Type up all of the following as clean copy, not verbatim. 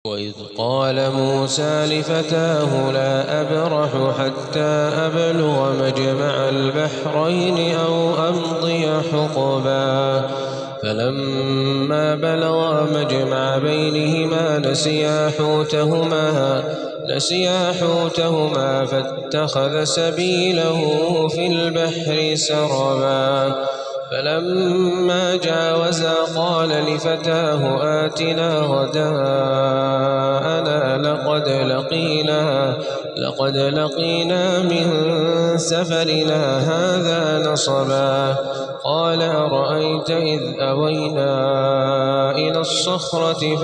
وإذ قال موسى لفتاه لا أبرح حتى أبلغ مجمع البحرين أو أمضي حقبا فلما بلغا مجمع بينهما نسيا حوتهما فاتخذ سبيله في البحر سربا فلما جاوزا قال لفتاه آتنا غداءنا لقد لقينا من سفرنا هذا نصبا قال أرأيت إذ أوينا إلى الصخرة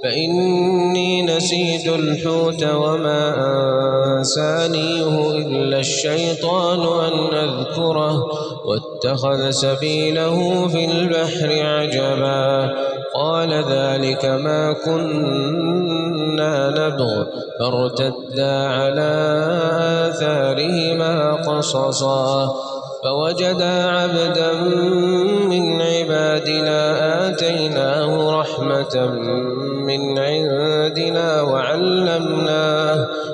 فإني نسيت الحوت وما أنسانيه إلا الشيطان أن أذكره واتخذ سبيله في البحر عجبا قال ذلك ما كنا نبغ فارتدا على آثارهما قصصا فوجدا عبدا من عبادنا آتيناه رحمة من عندنا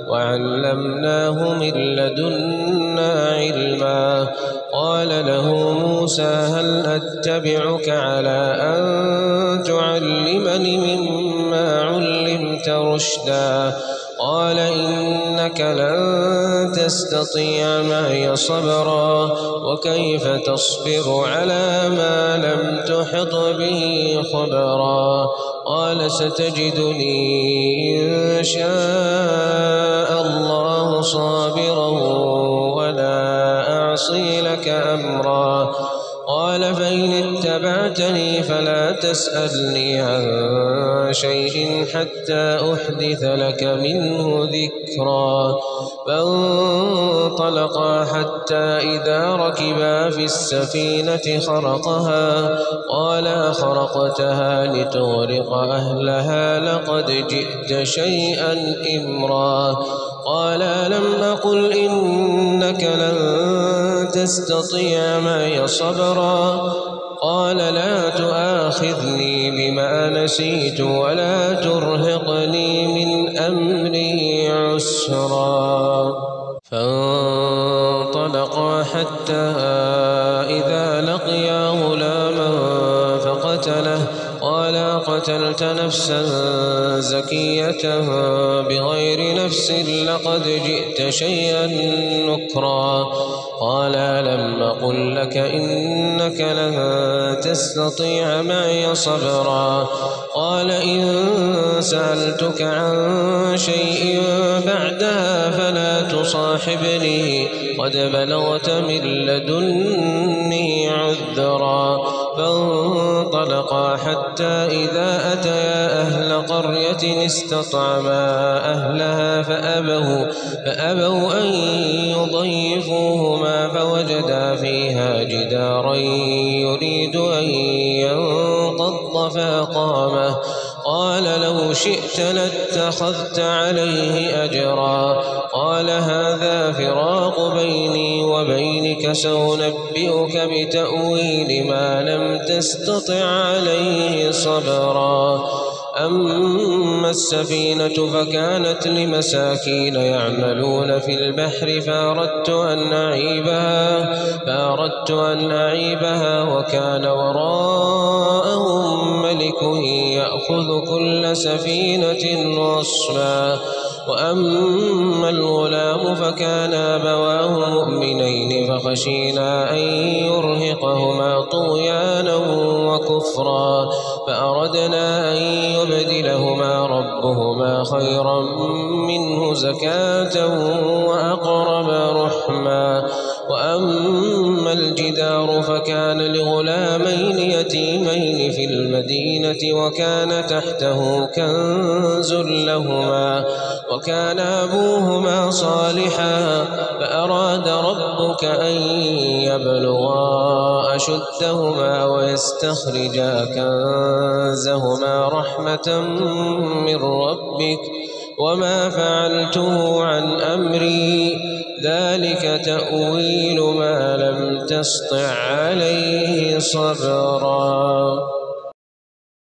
وعلمناه من لدنا علما قال له موسى هل أتبعك على أن تعلمني مما علمت رشدا قال إنك لن تستطيع معي صبرا وكيف تصبر على ما لم تحط به خبرا قال ستجدني إن شاء الله صابرا ولا أعصي لك أمرا قال فإن اتبعتني فلا تسألني عن شيء حتى أحدث لك منه ذكرا فانطلقا حتى إذا ركبا في السفينة خرقها قال خرقتها لتغرق أهلها لقد جئت شيئا إمرا قال لم أقل إنك لن تستطيع معي صبرا قال لا تؤاخذني بما نسيت ولا ترهقني من أمري عسرا فانطلقا حتى إذا لقيا غلاما فقتله قال قتلت نفسا زكية بغير نفس لقد جئت شيئا نكرا قال لم أقل لك إنك لن تستطيع معي صبرا قال إن سألتك عن شيء بعدها فلا تصاحبني قد بلغت من لدني عذرا فانطلقا حتى إذا أتيا أهل قرية استطعما أهلها فأبوا أن يضيفوهما فوجدا فيها جدارا يريد أن ينقض فأقامه قال لو شئت لاتخذت عليه أجرا قال هذا فراق بيني وبينك سأنبئك بتأويل ما لم تستطع عليه صبرا أما السفينة فكانت لمساكين يعملون في البحر فأردت أن أعيبها وكان وراءهم ملك يأخذ كل سفينة غصبا وأما الغلام فكان أبواه مؤمنين فخشينا أن يرهقهما طغيانا وكفرا فأردنا أن يبدلهما ربهما خيرا منه زكاة وأقرب رحما وأما الجدار فكان لغلامين يتيمين في المدينة وكان تحته كنز لهما وكان أبوهما صالحا فأراد ربك أن يبلغا أشدهما ويستخرجا كنزهما رحمة من ربك وما فعلته عن أمري ذلك تأويل ما لم تسطع عليه صبرا.